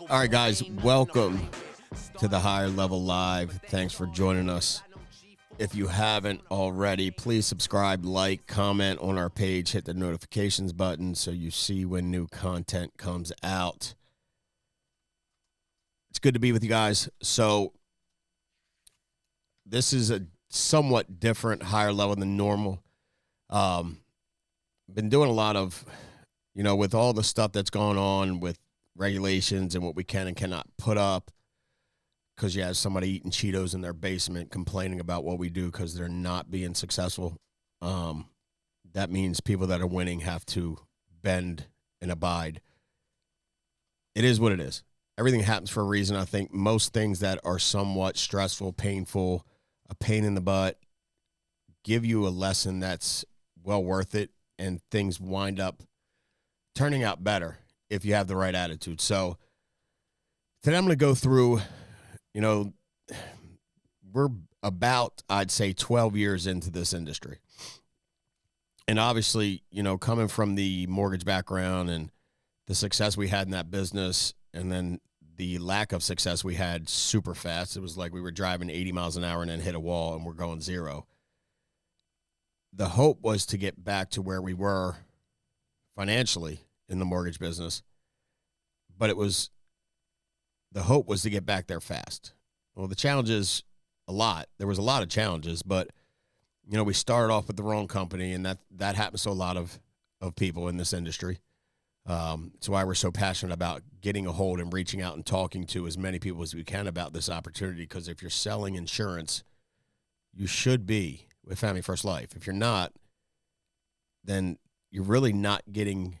All right, guys, welcome to the Higher Level Live. Thanks for joining us. If you haven't already, please subscribe, like, comment on our page, hit the notifications button so you see when new content comes out. It's good to be with you guys. So this is a somewhat different, higher level than normal. Been doing a lot of, with all the stuff that's going on with regulations and what we can and cannot put up, because you have somebody eating Cheetos in their basement complaining about what we do because they're not being successful. That means people that are winning have to bend and abide. It is what it is. Everything happens for a reason. I think most things that are somewhat stressful, painful, a pain in the butt, give you a lesson that's well worth it, and things wind up turning out better if you have the right attitude. So today I'm going to go through, we're about, I'd say, 12 years into this industry. And obviously, coming from the mortgage background and the success we had in that business, and then the lack of success we had super fast. It was like we were driving 80 miles an hour and then hit a wall and we're going zero. The hope was to get back to where we were financially in the mortgage business, but the hope was to get back there fast. Well, the challenges, there was a lot of challenges, but we started off with the wrong company, and that happens to a lot of people in this industry. It's why we're so passionate about getting a hold and reaching out and talking to as many people as we can about this opportunity, because if you're selling insurance, you should be with Family First Life. If you're not, then you're really not getting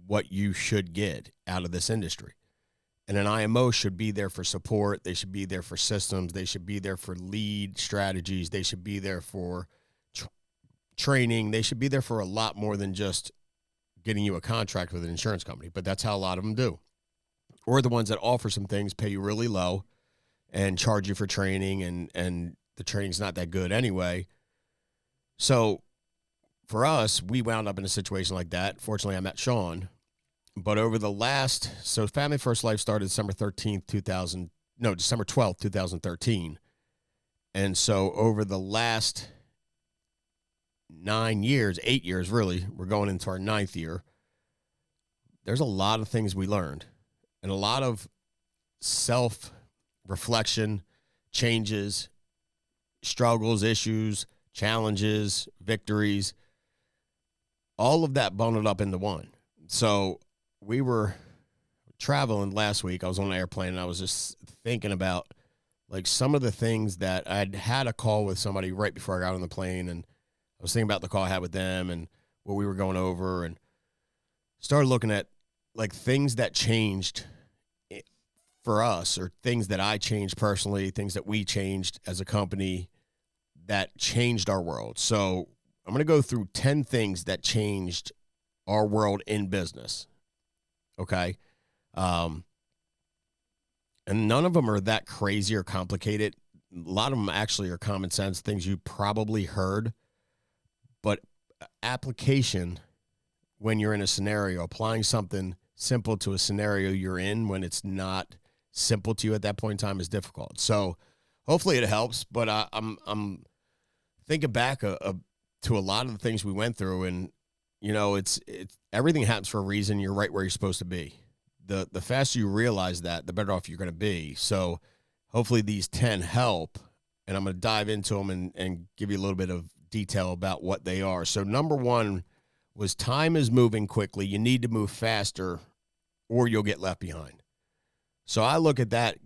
what you should get out of this industry. And an IMO should be there for support. They should be there for systems. They should be there for lead strategies. They should be there for training. They should be there for a lot more than just getting you a contract with an insurance company. But that's how a lot of them do. Or the ones that offer some things, pay you really low, and charge you for training, and the training's not that good anyway. So for us, we wound up in a situation like that. Fortunately, I met Sean. But over the so Family First Life started December 12th, 2013. And so over the last 8 years really, we're going into our 9th year, there's a lot of things we learned, and a lot of self-reflection, changes, struggles, issues, challenges, victories, all of that bundled up into one. So we were traveling last week. I was on an airplane, and I was just thinking about some of the things that I'd had a call with somebody right before I got on the plane, and I was thinking about the call I had with them and what we were going over, and started looking at things that changed for us, or things that I changed personally, things that we changed as a company that changed our world. So I'm going to go through 10 things that changed our world in business. Okay. And none of them are that crazy or complicated. A lot of them actually are common sense, things you probably heard, but application when you're in a scenario, applying something simple to a scenario you're in when it's not simple to you at that point in time is difficult. So hopefully it helps, but I'm thinking back to a lot of the things we went through, and it's everything happens for a reason. You're right where you're supposed to be. The faster you realize that, the better off you're going to be. So hopefully these 10 help, and I'm going to dive into them and give you a little bit of detail about what they are. So number one was time is moving quickly. You need to move faster or you'll get left behind. So I look at that,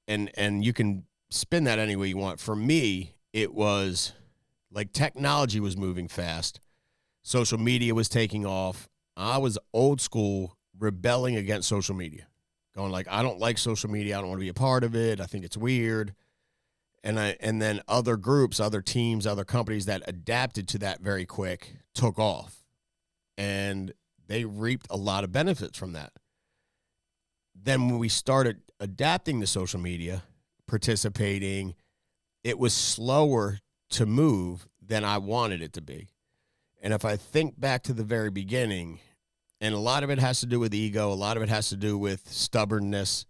and you can spin that any way you want. For me, it was technology was moving fast. Social media was taking off. I was old school, rebelling against social media, going I don't like social media. I don't want to be a part of it. I think it's weird. And then other groups, other teams, other companies that adapted to that very quick took off, and they reaped a lot of benefits from that. Then when we started adapting to social media, participating, it was slower to move than I wanted it to be. And if I think back to the very beginning, And a lot of it has to do with ego. A lot of it has to do with stubbornness.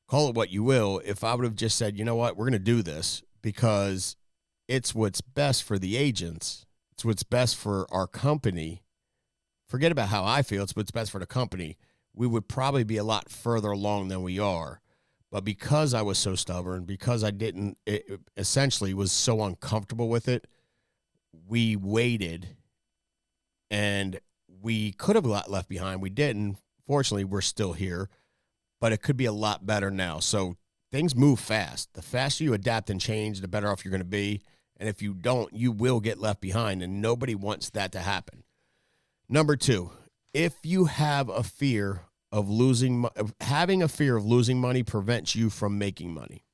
Call it what you will. If I would have just said, you know what, we're going to do this because it's what's best for the agents. It's what's best for our company. Forget about how I feel. It's what's best for the company. We would probably be a lot further along than we are. But because I was so stubborn, because I didn't, essentially was so uncomfortable with it, we waited, and we could have left behind. We didn't. Fortunately, we're still here, but it could be a lot better now. So things move fast. The faster you adapt and change, the better off you're going to be. And if you don't, you will get left behind, and nobody wants that to happen. Number 2, if you have a fear of having a fear of losing money prevents you from making money.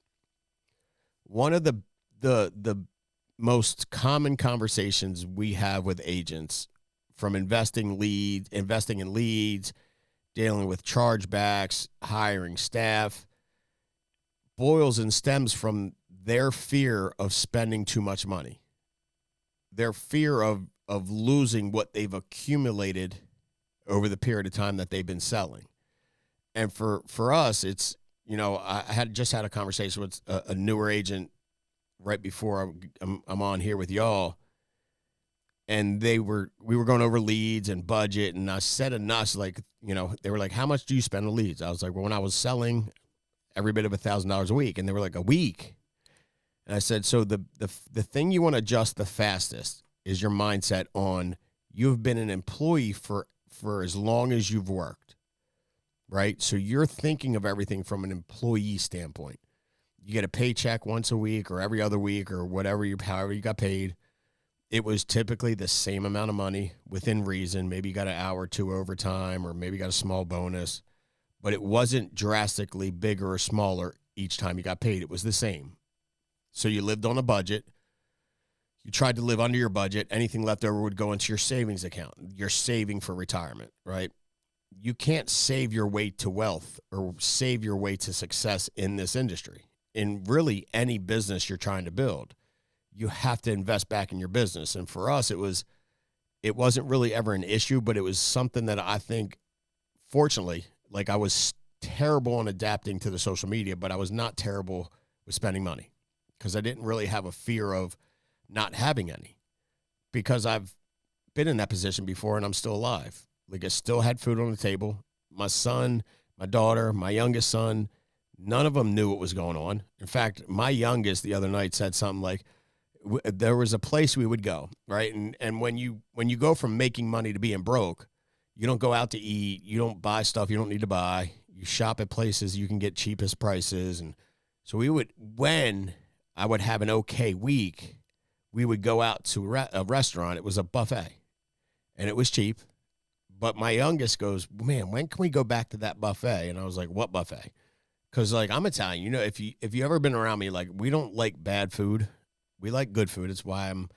One of the most common conversations we have with agents, from investing in leads, dealing with chargebacks, hiring staff, boils and stems from their fear of spending too much money. Their fear of losing what they've accumulated over the period of time that they've been selling. And for us, it's, I had a conversation with a newer agent right before I'm on here with y'all. And we were going over leads and budget. And I said enough, they were like, how much do you spend on leads? I was like, well, when I was selling, every bit of $1,000 a week. And they were like, a week? And I said, so the thing you want to adjust the fastest is your mindset on, you've been an employee for as long as you've worked, right? So you're thinking of everything from an employee standpoint. You get a paycheck once a week or every other week or however you got paid. It was typically the same amount of money within reason. Maybe you got an hour or two overtime, or maybe you got a small bonus, but it wasn't drastically bigger or smaller each time you got paid. It was the same. So you lived on a budget. You tried to live under your budget. Anything left over would go into your savings account. You're saving for retirement, right? You can't save your way to wealth or save your way to success in this industry. In really any business you're trying to build, you have to invest back in your business. And for us, it wasn't really ever an issue, but it was something that I think, fortunately, I was terrible on adapting to the social media, but I was not terrible with spending money because I didn't really have a fear of not having any, because I've been in that position before and I'm still alive. I still had food on the table. My son, my daughter, my youngest son, none of them knew what was going on. In fact, my youngest the other night said something like, there was a place we would go, right? And when you go from making money to being broke, you don't go out to eat, you don't buy stuff you don't need to buy, you shop at places you can get cheapest prices. And so when I would have an okay week, we would go out to a restaurant. It was a buffet, and it was cheap. But my youngest goes, man, when can we go back to that buffet? And I was like, what buffet? Because, I'm Italian. If you ever been around me, we don't like bad food. We like good food. It's why I'm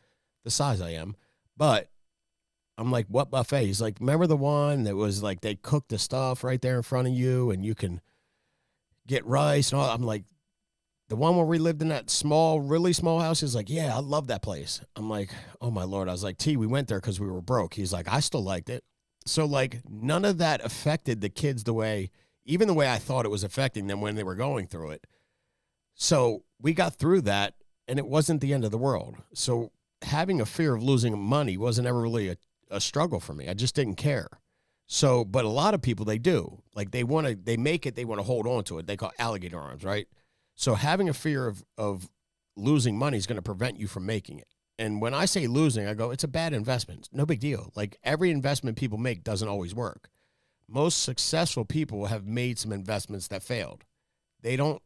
the size I am. But I'm like, what buffet? He's like, remember the one that was they cooked the stuff right there in front of you, and you can get rice and all. I'm like, the one where we lived in that really small house? He's like, yeah, I love that place. I'm like, oh my Lord. I was like, we went there because we were broke. He's like, I still liked it. So none of that affected the kids even the way I thought it was affecting them when they were going through it. So we got through that, and it wasn't the end of the world. So having a fear of losing money wasn't ever really a struggle for me. I just didn't care. So, but a lot of people, they do. They want to hold on to it. They call it alligator arms, right? So having a fear of losing money is going to prevent you from making it. And when I say losing, I go, it's a bad investment. No big deal. Every investment people make doesn't always work. Most successful people have made some investments that failed. They don't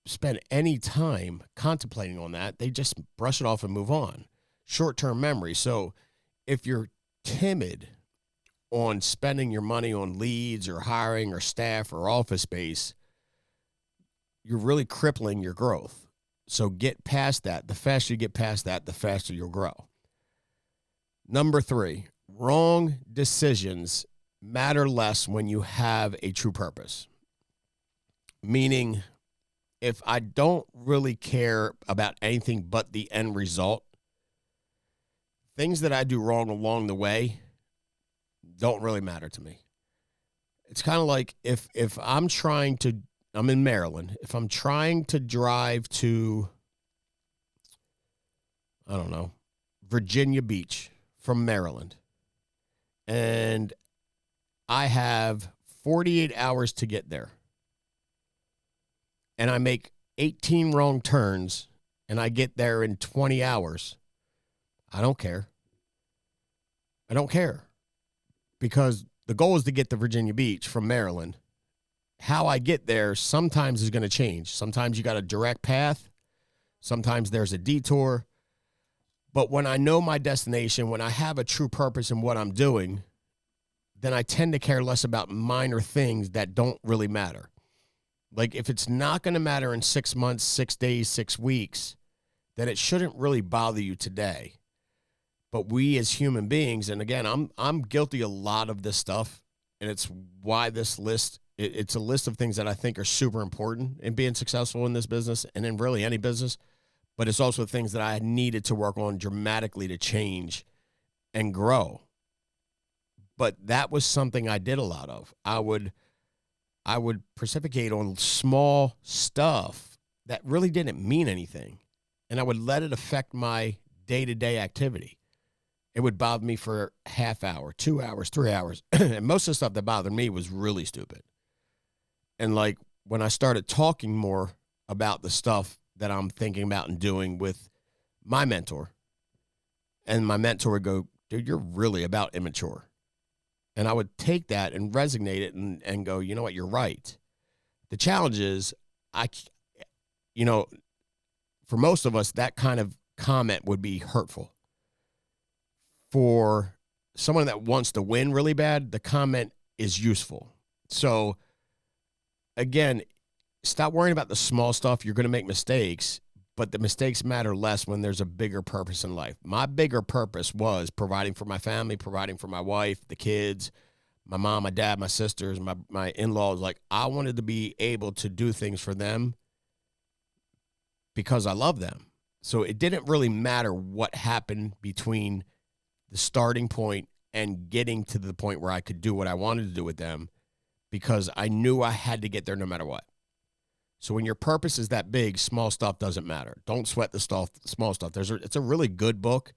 spend any time contemplating on that. They just brush it off and move on. Short-term memory. So if you're timid on spending your money on leads or hiring or staff or office space, you're really crippling your growth. So get past that. The faster you get past that, the faster you'll grow. Number 3, wrong decisions matter less when you have a true purpose. Meaning, if I don't really care about anything but the end result, things that I do wrong along the way don't really matter to me. It's kind of like if I'm in Maryland, if I'm trying to drive to, I don't know, Virginia Beach from Maryland, and I have 48 hours to get there, and I make 18 wrong turns, and I get there in 20 hours, I don't care. I don't care. Because the goal is to get to Virginia Beach from Maryland. How I get there sometimes is going to change. Sometimes you got a direct path. Sometimes there's a detour. But when I know my destination, when I have a true purpose in what I'm doing, then I tend to care less about minor things that don't really matter. Like if it's not going to matter in 6 months, 6 days, 6 weeks, then it shouldn't really bother you today. But we as human beings, and again, I'm guilty of a lot of this stuff, and it's why this list, it's a list of things that I think are super important in being successful in this business and in really any business, but it's also things that I needed to work on dramatically to change and grow. But that was something I did a lot of. I would precipitate on small stuff that really didn't mean anything, and I would let it affect my day-to-day activity. It would bother me for a half hour, 2 hours, 3 hours. And most of the stuff that bothered me was really stupid. And like when I started talking more about the stuff that I'm thinking about and doing with my mentor, and my mentor would go, dude, you're really about immature. And I would take that and resonate it and go, you know what, you're right. The challenge is, for most of us, that kind of comment would be hurtful. For someone that wants to win really bad, the comment is useful. So again, stop worrying about the small stuff. You're going to make mistakes, but the mistakes matter less when there's a bigger purpose in life. My bigger purpose was providing for my family, providing for my wife, the kids, my mom, my dad, my sisters, my in-laws. Like I wanted to be able to do things for them because I love them. So it didn't really matter what happened between the starting point and getting to the point where I could do what I wanted to do with them, because I knew I had to get there no matter what. So when your purpose is that big, small stuff doesn't matter. Don't sweat the small stuff. It's a really good book,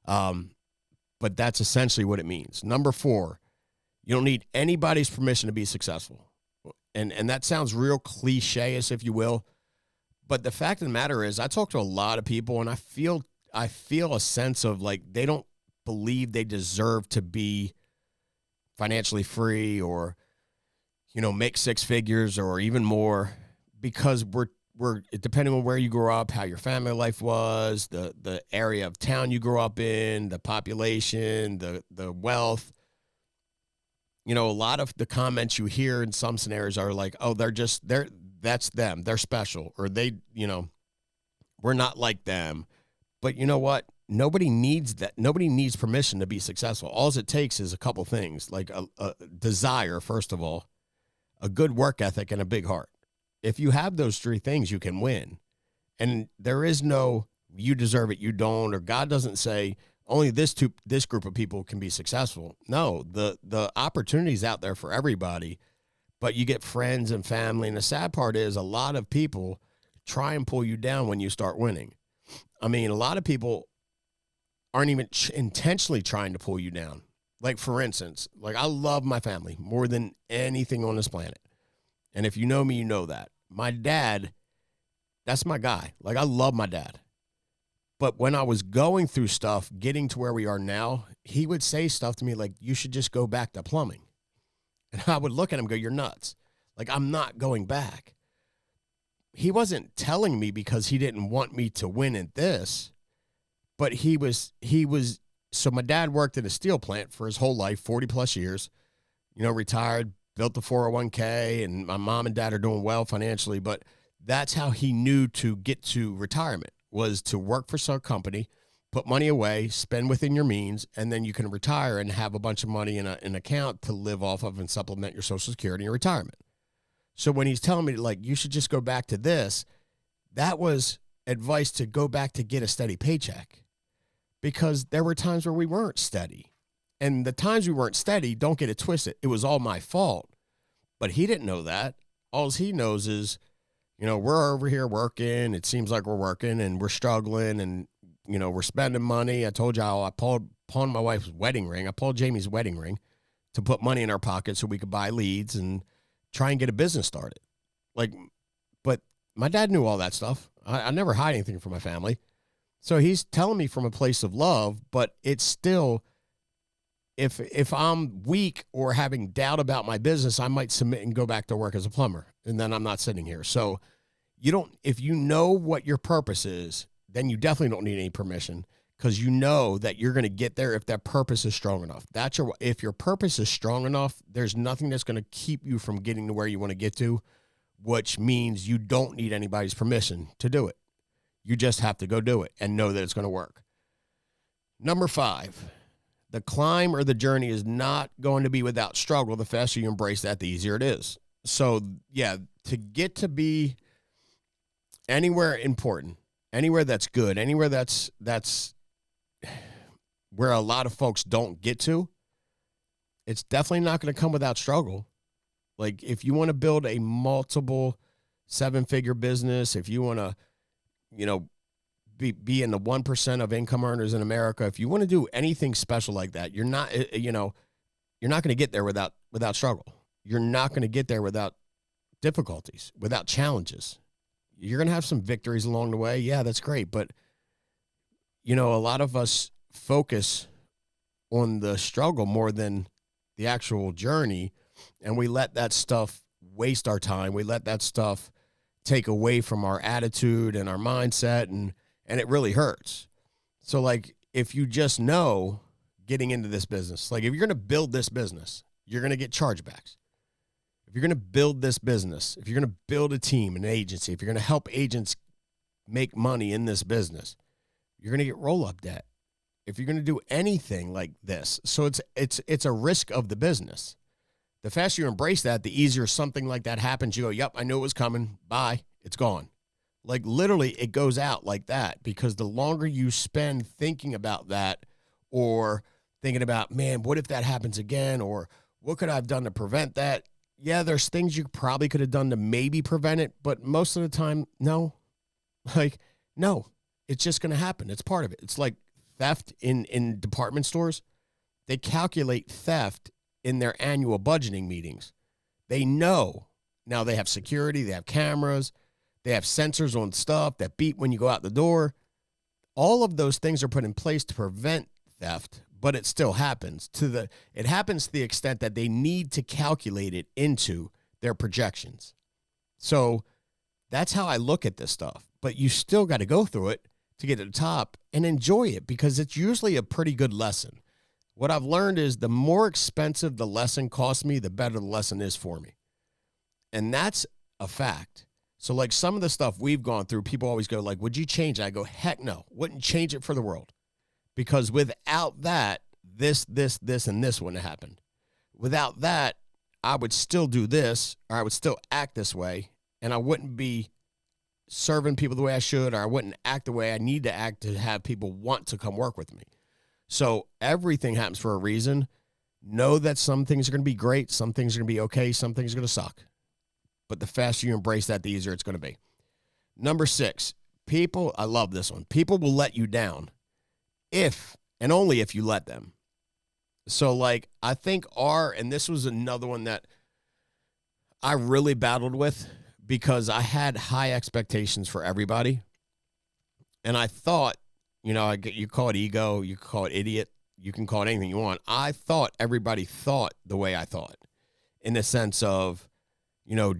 but that's essentially what it means. Number 4, you don't need anybody's permission to be successful. And that sounds real cliche-ish, if you will, but the fact of the matter is I talk to a lot of people, and I feel a sense of like they don't believe they deserve to be financially free or, make 6 figures or even more, because we're depending on where you grew up, how your family life was, the area of town you grew up in, the population, the wealth. A lot of the comments you hear in some scenarios are like, oh, that's them. They're special, or we're not like them. But you know what? Nobody needs that. Nobody needs permission to be successful. All it takes is a couple things, like a desire, first of all, a good work ethic, and a big heart. If you have those 3 things, you can win. And there is no, you deserve it, you don't, or God doesn't say only this group of people can be successful. No, the opportunity's out there for everybody, but you get friends and family. And the sad part is a lot of people try and pull you down when you start winning. I mean, a lot of people aren't even intentionally trying to pull you down. Like, for instance, like I love my family more than anything on this planet. And if you know me, you know that. My dad, that's my guy. Like, I love my dad. But when I was going through stuff, getting to where we are now, he would say stuff to me like, you should just go back to plumbing. And I would look at him and go, you're nuts. Like, I'm not going back. He wasn't telling me because he didn't want me to win at this, but he was, so my dad worked in a steel plant for his whole life, 40 plus years, retired, built the 401k, and my mom and dad are doing well financially, but that's how he knew to get to retirement, was to work for some company, put money away, spend within your means, and then you can retire and have a bunch of money in an account to live off of and supplement your Social Security and your retirement. So when he's telling me, like, you should just go back to this, that was advice to go back to get a steady paycheck, because there were times where we weren't steady. And the times we weren't steady, don't get it twisted, it was all my fault. But he didn't know that. All he knows is, we're over here working. It seems like we're working and we're struggling and, we're spending money. I told y'all I pawned my wife's wedding ring. I pawned Jamie's wedding ring to put money in our pocket so we could buy leads and try and get a business started. But my dad knew all that stuff. I never hide anything from my family. So he's telling me from a place of love, but it's still, if I'm weak or having doubt about my business, I might submit and go back to work as a plumber. And then I'm not sitting here. So if you know what your purpose is, then you definitely don't need any permission, because you know that you're going to get there if that purpose is strong enough. If your purpose is strong enough, there's nothing that's going to keep you from getting to where you want to get to, which means you don't need anybody's permission to do it. You just have to go do it and know that it's going to work. Number 5, the climb or the journey is not going to be without struggle. The faster you embrace that, the easier it is. So, yeah, to get to be anywhere important, anywhere that's good, anywhere that's where a lot of folks don't get to, it's definitely not going to come without struggle. Like, if you want to build a multiple 7-figure business, if you want to, be in the 1% of income earners in America, if you want to do anything special like that, you're not going to get there without struggle. You're not going to get there without difficulties, without challenges. You're going to have some victories along the way. Yeah, that's great. But, a lot of us focus on the struggle more than the actual journey. And we let that stuff waste our time. We let that stuff take away from our attitude and our mindset. And it really hurts. So, like, if you just know getting into this business, like if you're going to build this business, you're going to get chargebacks. If you're going to build this business, if you're going to build a team, an agency, if you're going to help agents make money in this business, you're going to get roll-up debt. If you're going to do anything like this, so it's a risk of the business. The faster you embrace that, the easier something like that happens. You go, yep, I knew it was coming. Bye. It's gone. Like, literally, it goes out like that, because the longer you spend thinking about that, or thinking about, man, what if that happens again? Or what could I have done to prevent that? Yeah, there's things you probably could have done to maybe prevent it, but most of the time, no. No, it's just going to happen. It's part of it. It's like theft in department stores. They calculate theft in their annual budgeting meetings. They know. Now they have security, they have cameras, they have sensors on stuff that beep when you go out the door. All of those things are put in place to prevent theft, but it still happens. It happens to the extent that they need to calculate it into their projections. So that's how I look at this stuff. But you still got to go through it to get to the top and enjoy it, because it's usually a pretty good lesson. What I've learned is the more expensive the lesson costs me, the better the lesson is for me. And that's a fact. So, like, some of the stuff we've gone through, people always go like, would you change it? I go, heck no, wouldn't change it for the world. Because without that, this, and this wouldn't have happened. Without that, I would still do this, or I would still act this way, and I wouldn't be serving people the way I should, or I wouldn't act the way I need to act to have people want to come work with me. So everything happens for a reason. Know that some things are going to be great, some things are going to be okay, some things are going to suck. But the faster you embrace that, the easier it's going to be. Number 6, people, I love this one. People will let you down if and only if you let them. So, like, I think and this was another one that I really battled with, because I had high expectations for everybody. And I thought, you call it ego, you call it idiot, you can call it anything you want. I thought everybody thought the way I thought, in the sense of,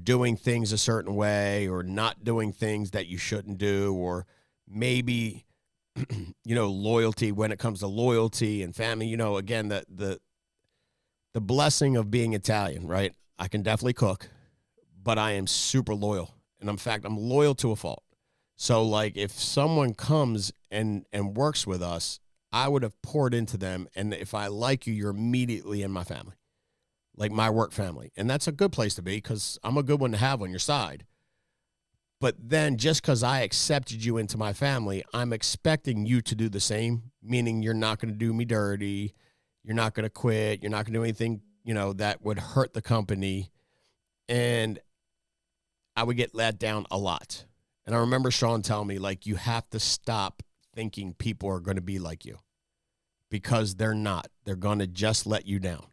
doing things a certain way, or not doing things that you shouldn't do, or maybe, loyalty when it comes to loyalty and family. Again, the blessing of being Italian, right? I can definitely cook, but I am super loyal. And in fact, I'm loyal to a fault. So, like, if someone comes and works with us, I would have poured into them. And if I like you, you're immediately in my family, like my work family. And that's a good place to be, because I'm a good one to have on your side. But then just because I accepted you into my family, I'm expecting you to do the same, meaning you're not going to do me dirty. You're not going to quit. You're not going to do anything, that would hurt the company. And I would get let down a lot. And I remember Sean telling me, like, you have to stop thinking people are going to be like you, because they're not. They're going to just let you down.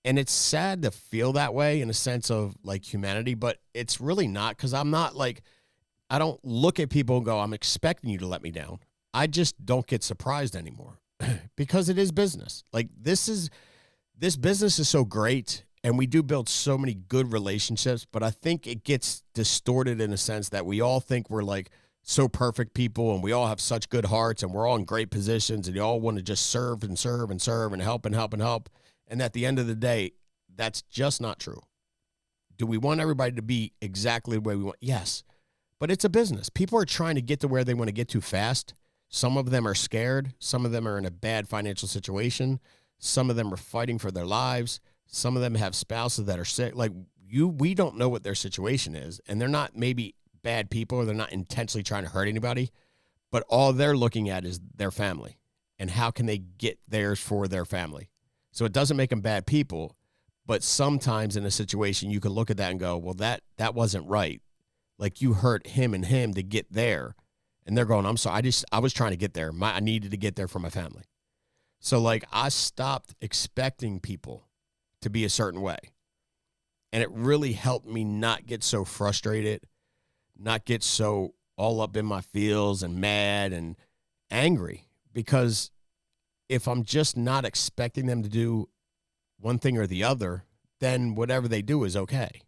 And it's sad to feel that way in a sense of like humanity, but it's really not, because I'm not like, I don't look at people and go, I'm expecting you to let me down. I just don't get surprised anymore because it is business. Like this business is so great, and we do build so many good relationships, but I think it gets distorted in a sense that we all think we're like so perfect people, and we all have such good hearts, and we're all in great positions, and you all want to just serve and serve and serve and help and help and help. And at the end of the day, that's just not true. Do we want everybody to be exactly the way we want? Yes, but it's a business. People are trying to get to where they want to get to fast. Some of them are scared. Some of them are in a bad financial situation. Some of them are fighting for their lives. Some of them have spouses that are sick. Like we don't know what their situation is, and they're not maybe bad people, or they're not intentionally trying to hurt anybody, but all they're looking at is their family and how can they get theirs for their family. So it doesn't make them bad people, but sometimes in a situation you can look at that and go, well, that wasn't right. Like you hurt him and him to get there, and they're going, I'm sorry, I was trying to get there. I needed to get there for my family. So like I stopped expecting people to be a certain way, and it really helped me not get so frustrated, not get so all up in my feels and mad and angry, because if I'm just not expecting them to do one thing or the other, then whatever they do is okay.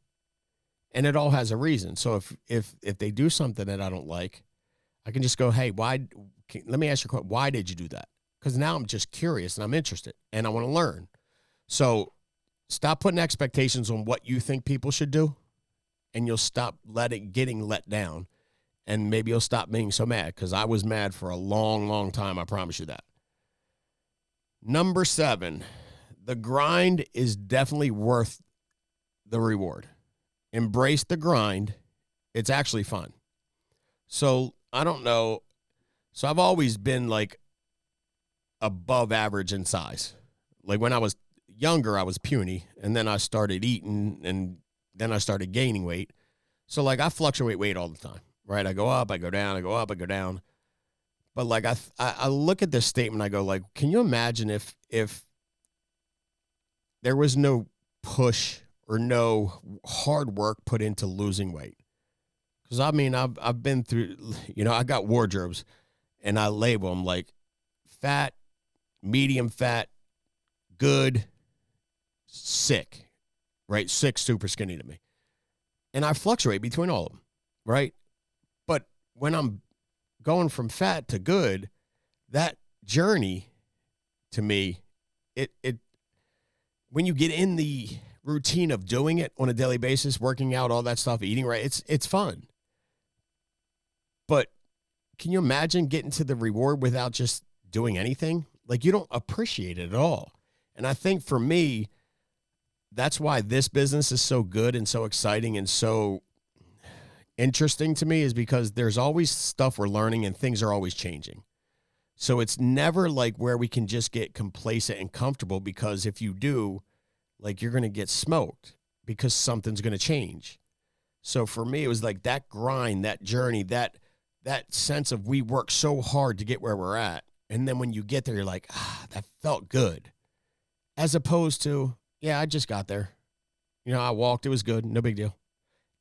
And it all has a reason. So if they do something that I don't like, I can just go, hey, let me ask you a question. Why did you do that? Because now I'm just curious and I'm interested and I want to learn. So stop putting expectations on what you think people should do, and you'll stop getting let down, and maybe you'll stop being so mad, because I was mad for a long, long time. I promise you that. Number 7, the grind is definitely worth the reward. Embrace the grind. It's actually fun. So I don't know. So I've always been like above average in size. Like when I was younger, I was puny, and then I started eating, and then I started gaining weight. So like I fluctuate weight all the time, right? I go up, I go down, I go up, I go down. But like I look at this statement, I go like, can you imagine if there was no push or no hard work put into losing weight? Because I mean, I've been through, I got wardrobes, and I label them like fat, medium fat, good, sick, right? Sick, super skinny to me. And I fluctuate between all of them, right? But when I'm going from fat to good, that journey to me, it when you get in the routine of doing it on a daily basis, working out, all that stuff, eating right, it's fun. But can you imagine getting to the reward without just doing anything? Like you don't appreciate it at all. And I think for me, that's why this business is so good and so exciting and so interesting to me, is because there's always stuff we're learning and things are always changing. So it's never like where we can just get complacent and comfortable, because if you do, like you're going to get smoked because something's going to change. So for me, it was like that grind, that journey, that sense of we work so hard to get where we're at. And then when you get there, you're like, that felt good. As opposed to, yeah, I just got there. I walked, it was good, no big deal.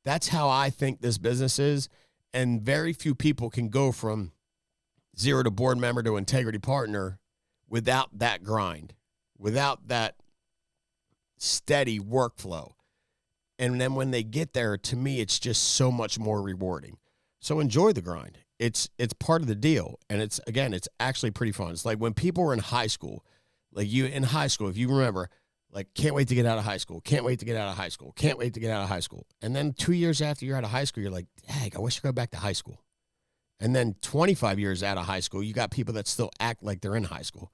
That's how I think this business is. And very few people can go from zero to board member to integrity partner without that grind, without that steady workflow. And then when they get there, to me, it's just so much more rewarding. So enjoy the grind. It's part of the deal. And it's actually pretty fun. It's like when people were in high school, like you in high school, if you remember, like, can't wait to get out of high school. Can't wait to get out of high school. Can't wait to get out of high school. And then 2 years after you're out of high school, you're like, dang, I wish I could go back to high school. And then 25 years out of high school, you got people that still act like they're in high school,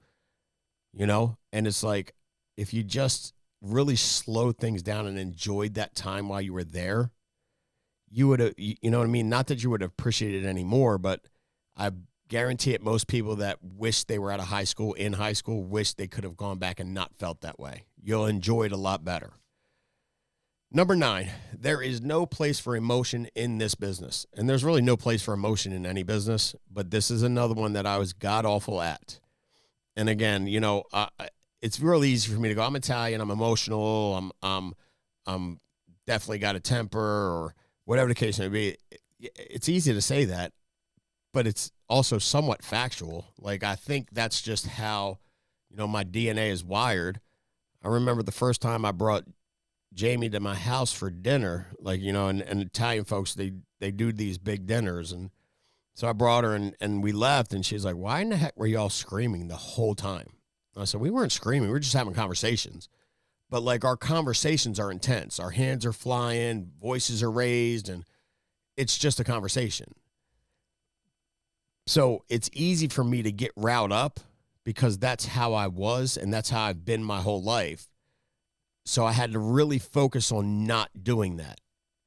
And it's like, if you just really slowed things down and enjoyed that time while you were there, you would have, you know what I mean? Not that you would have appreciated it anymore, but I guarantee it, most people that wish they were out of high school, in high school, wish they could have gone back and not felt that way. You'll enjoy it a lot better. Number 9, there is no place for emotion in this business. And there's really no place for emotion in any business, but this is another one that I was god-awful at. And again, it's really easy for me to go, I'm Italian, I'm emotional, I'm definitely got a temper, or whatever the case may be. It's easy to say that, but it's also somewhat factual. Like, I think that's just how, my DNA is wired. I remember the first time I brought Jamie to my house for dinner, and Italian folks, they do these big dinners. And so I brought her and we left, and she's like, why in the heck were y'all screaming the whole time? And I said, we weren't screaming. We were just having conversations. But our conversations are intense. Our hands are flying, voices are raised, and it's just a conversation. So it's easy for me to get riled up because that's how I was, and that's how I've been my whole life. So I had to really focus on not doing that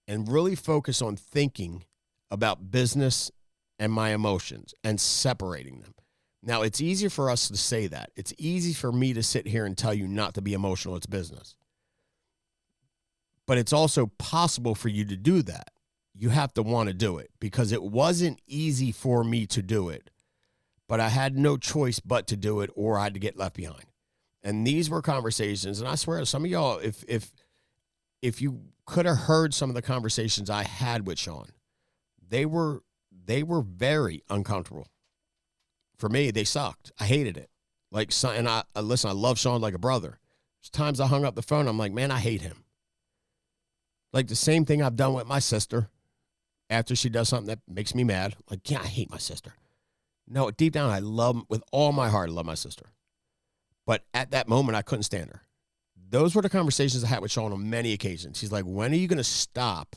and really focus on thinking about business and my emotions and separating them. Now, it's easy for us to say that. It's easy for me to sit here and tell you not to be emotional. It's business. But it's also possible for you to do that. You have to want to do it, because it wasn't easy for me to do it, but I had no choice but to do it, or I had to get left behind. And these were conversations, and I swear to some of y'all, if you could have heard some of the conversations I had with Sean, they were very uncomfortable. For me, they sucked. I hated it. And I love Sean like a brother. There's times I hung up the phone, I'm like, man, I hate him. Like the same thing I've done with my sister. After she does something that makes me mad, like, yeah, I hate my sister. No, deep down, I love, with all my heart, I love my sister. But at that moment, I couldn't stand her. Those were the conversations I had with Sean on many occasions. He's like, when are you going to stop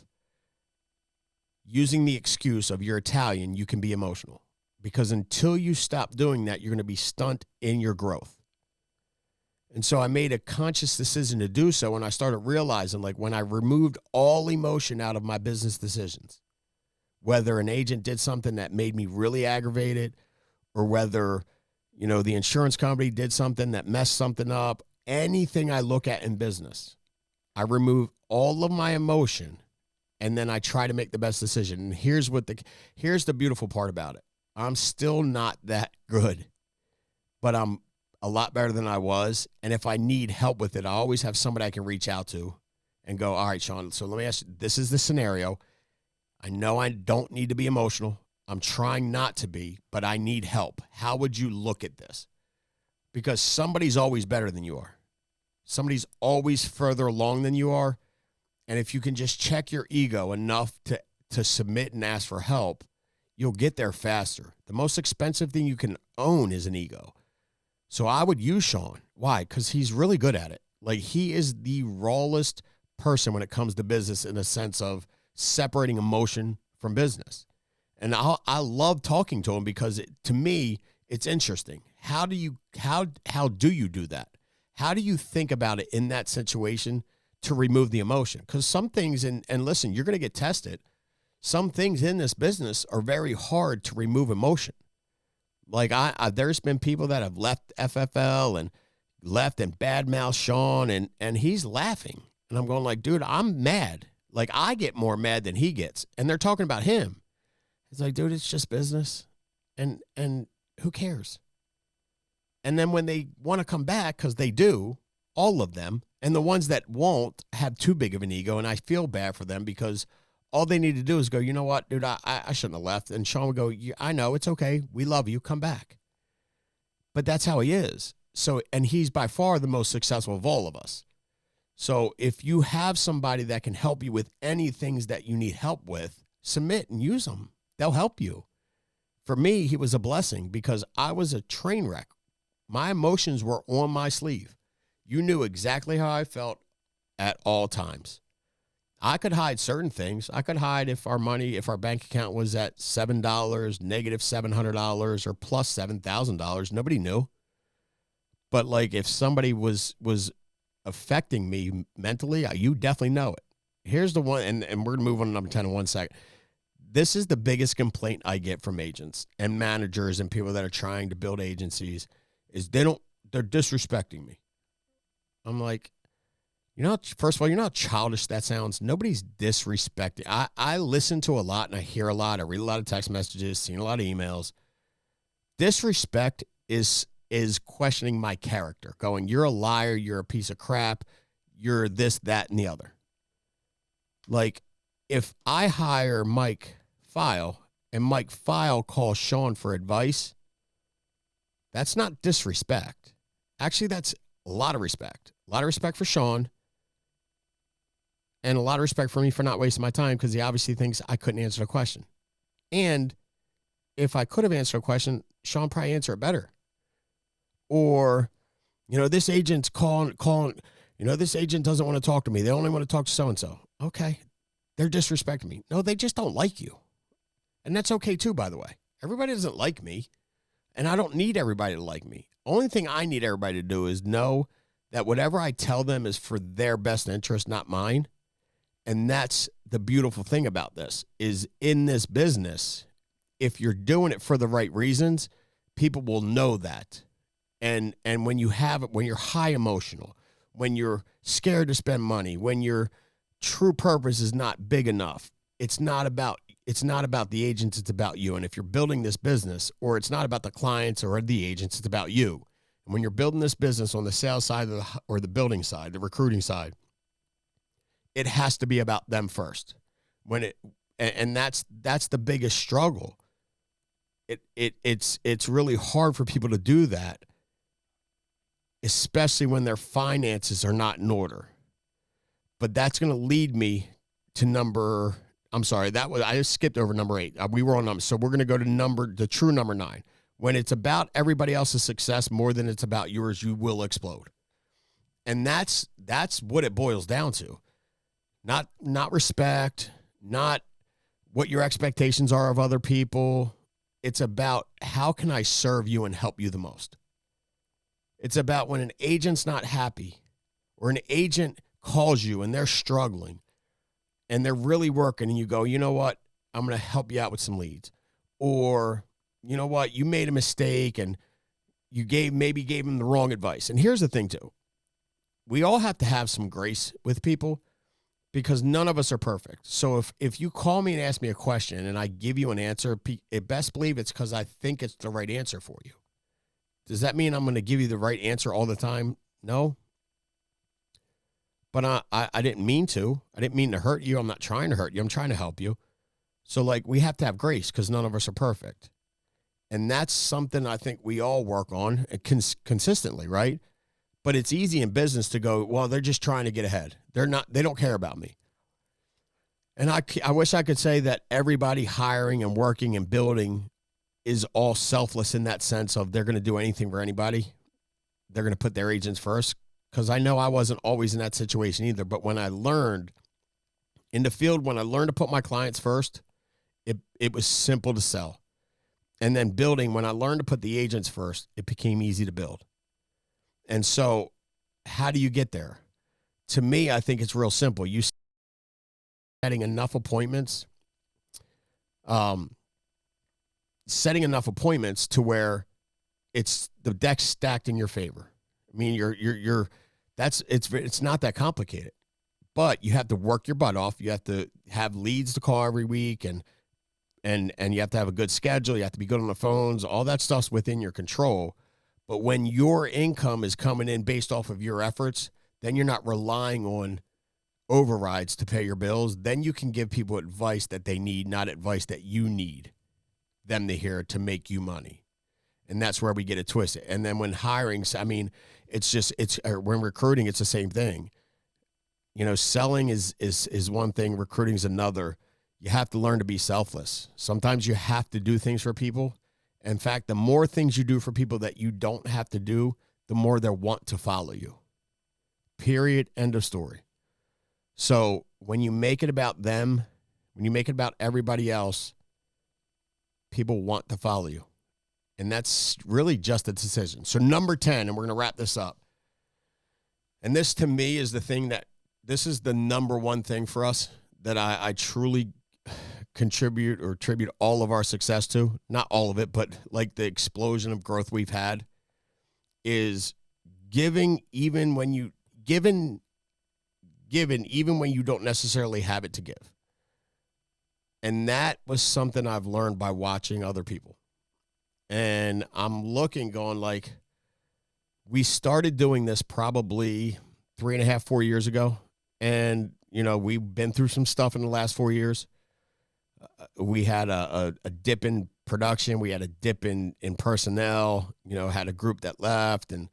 using the excuse of you're Italian, you can be emotional? Because until you stop doing that, you're going to be stunt in your growth. And so I made a conscious decision to do so, and I started realizing, when I removed all emotion out of my business decisions, whether an agent did something that made me really aggravated, or whether, the insurance company did something that messed something up, anything I look at in business, I remove all of my emotion, and then I try to make the best decision. And here's the beautiful part about it. I'm still not that good, but I'm a lot better than I was. And if I need help with it, I always have somebody I can reach out to and go, all right, Sean, so let me ask you, this is the scenario. I know I don't need to be emotional. I'm trying not to be, but I need help. How would you look at this? Because somebody's always better than you are. Somebody's always further along than you are. And if you can just check your ego enough to submit and ask for help, you'll get there faster. The most expensive thing you can own is an ego. So I would use Sean. Why? Because he's really good at it. He is the rawest person when it comes to business, in a sense of separating emotion from business. And I love talking to him because to me, it's interesting. How do you do that? How do you think about it in that situation to remove the emotion? Because some things, and listen, you're going to get tested. Some things in this business are very hard to remove emotion. There's been people that have left FFL and left and badmouth Sean, and he's laughing. And I'm going dude, I'm mad. I get more mad than he gets. And they're talking about him. It's dude, it's just business. And who cares? And then when they want to come back, because they do, all of them, and the ones that won't have too big of an ego, and I feel bad for them because all they need to do is go, you know what, dude, I shouldn't have left. And Sean would go, I know, it's okay. We love you. Come back. But that's how he is. So, and he's by far the most successful of all of us. So if you have somebody that can help you with any things that you need help with, submit and use them. They'll help you. For me, he was a blessing because I was a train wreck. My emotions were on my sleeve. You knew exactly how I felt at all times. I could hide certain things. I could hide if our bank account was at $7, negative $700, or plus $7,000. Nobody knew. But if somebody was affecting me mentally, you definitely know it. Here's the one, and we're going to move on to number 10 in 1 second. this is the biggest complaint I get from agents and managers and people that are trying to build agencies is they're disrespecting me. I'm like, first of all, you know how childish that sounds? Nobody's disrespecting. I listen to a lot and I hear a lot. I read a lot of text messages, seen a lot of emails. Disrespect is questioning my character, going, you're a liar, you're a piece of crap, you're this, that, and the other. Like, if I hire Mike File and Mike File calls Sean for advice, that's not disrespect. Actually, that's a lot of respect. A lot of respect for Sean and a lot of respect for me for not wasting my time because he obviously thinks I couldn't answer the question. And if I could have answered a question, Sean probably answer it better. Or, this agent's calling, this agent doesn't want to talk to me. They only want to talk to so-and-so. Okay. They're disrespecting me. No, they just don't like you. And that's okay too, by the way. Everybody doesn't like me. And I don't need everybody to like me. Only thing I need everybody to do is know that whatever I tell them is for their best interest, not mine. And that's the beautiful thing about this is in this business, if you're doing it for the right reasons, people will know that. And when you're high emotional, when you're scared to spend money, when your true purpose is not big enough, it's not about the agents, it's about you. And if you're building this business, or it's not about the clients or the agents, it's about you. And when you're building this business on the sales side or the building side, the recruiting side, it has to be about them first. And that's the biggest struggle. It's really hard for people to do that, especially when their finances are not in order. But that's going to lead me to I just skipped over number 8. We were on number, so we're going to go to the true number 9. When it's about everybody else's success more than it's about yours, you will explode. And that's what it boils down to. Not respect, not what your expectations are of other people. It's about how can I serve you and help you the most. It's about when an agent's not happy or an agent calls you and they're struggling and they're really working and you go, you know what, I'm going to help you out with some leads. Or, you know what, you made a mistake and you maybe gave them the wrong advice. And here's the thing too. We all have to have some grace with people because none of us are perfect. So if you call me and ask me a question and I give you an answer, best believe it's because I think it's the right answer for you. Does that mean I'm going to give you the right answer all the time? No. But I didn't mean to. I didn't mean to hurt you. I'm not trying to hurt you. I'm trying to help you. So, we have to have grace because none of us are perfect. And that's something I think we all work on consistently, right? But it's easy in business to go, well, they're just trying to get ahead. They don't care about me. And I wish I could say that everybody hiring and working and building is all selfless in that sense of they're going to do anything for anybody. They're going to put their agents first. Because I know I wasn't always in that situation either. But when I learned in the field, when I learned to put my clients first, it was simple to sell. And then building, when I learned to put the agents first, it became easy to build. And so how do you get there? To me, I think it's real simple. You setting enough appointments, to where it's the deck's stacked in your favor. I mean, it's not that complicated, but you have to work your butt off. You have to have leads to call every week and you have to have a good schedule. You have to be good on the phones. All that stuff's within your control. But when your income is coming in based off of your efforts, then you're not relying on overrides to pay your bills. Then you can give people advice that they need, not advice that you need them to hear to make you money. And that's where we get it twisted. And then when hiring, when recruiting, it's the same thing. Selling is one thing, recruiting is another. You have to learn to be selfless. Sometimes you have to do things for people. In fact, the more things you do for people that you don't have to do, the more they'll want to follow you. Period. End of story. So when you make it about them, when you make it about everybody else, people want to follow you. And that's really just a decision. So number 10, and we're going to wrap this up. And this to me is this is the number one thing for us that I truly contribute or attribute all of our success to, not all of it, but like the explosion of growth we've had, is giving even when you even when you don't necessarily have it to give. And that was something I've learned by watching other people. And I'm looking, going like, we started doing this probably 3.5, 4 years ago. And, you know, we've been through some stuff in the last 4 years. We had a dip in production. We had a dip in personnel, you know, had a group that left. And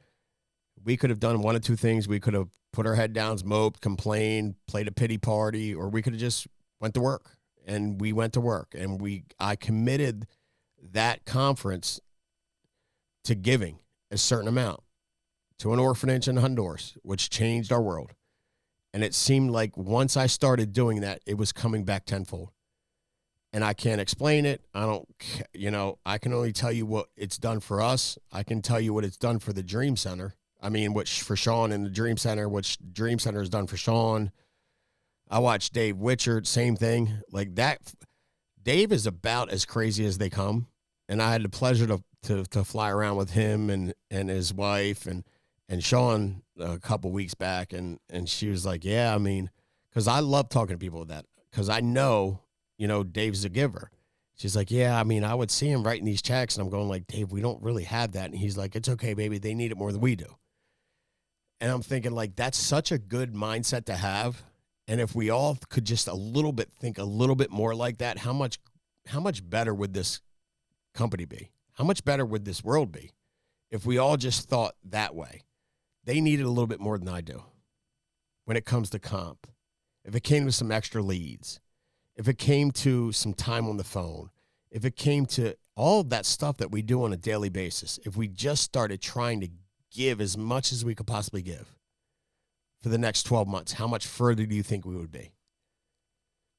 we could have done one of two things. We could have put our head down, moped, complained, played a pity party, or we could have just went to work. And we went to work. And I committed that conference to giving a certain amount to an orphanage in Honduras, which changed our world. And it seemed like once I started doing that, it was coming back tenfold. And I can't explain it. I can only tell you what it's done for us. I can tell you what it's done for the Dream Center. I mean, which for Sean in the Dream Center, which Dream Center has done for Sean. I watched Dave Witchard, same thing. Like that, Dave is about as crazy as they come. And I had the pleasure to fly around with him and his wife and Sean a couple weeks back. And she was like, yeah, I mean, because I love talking to people with that, because I know, you know, Dave's a giver. She's like, yeah, I mean, I would see him writing these checks. And I'm going like, Dave, we don't really have that. And he's like, it's okay, baby. They need it more than we do. And I'm thinking like, that's such a good mindset to have. And if we all could just think a little bit more like that, how much better would this company be? How much better would this world be if we all just thought that way? They need it a little bit more than I do when it comes to comp. If it came to some extra leads, if it came to some time on the phone, if it came to all of that stuff that we do on a daily basis, if we just started trying to give as much as we could possibly give for the next 12 months, how much further do you think we would be?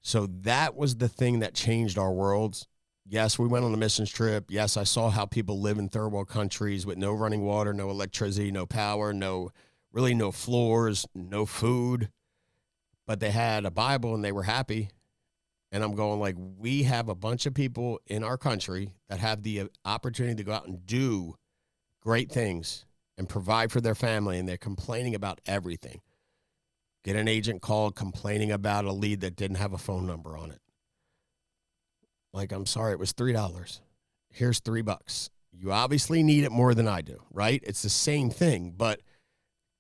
So that was the thing that changed our worlds. Yes, we went on a missions trip. Yes, I saw how people live in third world countries with no running water, no electricity, no power, no floors, no food. But they had a Bible and they were happy. And I'm going like, we have a bunch of people in our country that have the opportunity to go out and do great things and provide for their family, and they're complaining about everything. Get an agent called complaining about a lead that didn't have a phone number on it. Like, I'm sorry, it was $3. Here's $3. You obviously need it more than I do, right? It's the same thing, but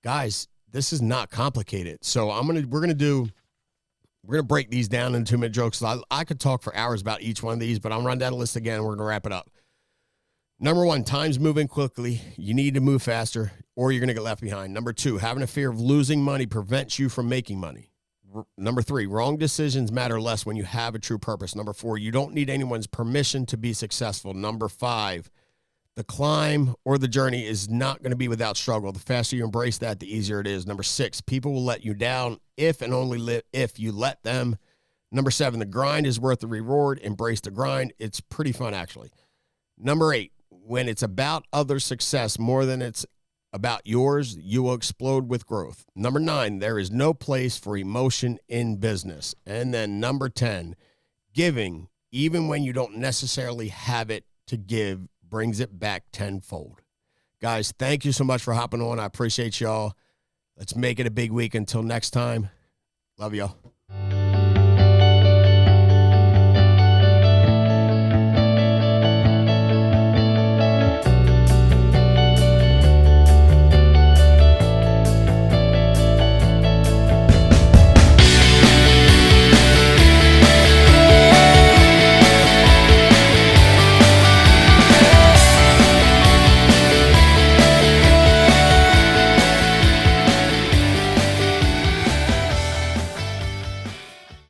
guys, this is not complicated. So we're gonna break these down into 2-minute jokes. I could talk for hours about each one of these, but I'll run down the list again. We're gonna wrap it up. Number 1, time's moving quickly. You need to move faster, or you're gonna get left behind. Number 2, having a fear of losing money prevents you from making money. Number 3, wrong decisions matter less when you have a true purpose. Number 4, you don't need anyone's permission to be successful. Number 5, the climb or the journey is not going to be without struggle. The faster you embrace that, the easier it is. Number 6, people will let you down if and only if you let them. Number 7, the grind is worth the reward. Embrace the grind. It's pretty fun, actually. Number 8, when it's about other success more than it's about yours, you will explode with growth. Number 9, there is no place for emotion in business. And then number 10, giving, even when you don't necessarily have it to give, brings it back tenfold. Guys, thank you so much for hopping on. I appreciate y'all. Let's make it a big week. Until next time, love y'all.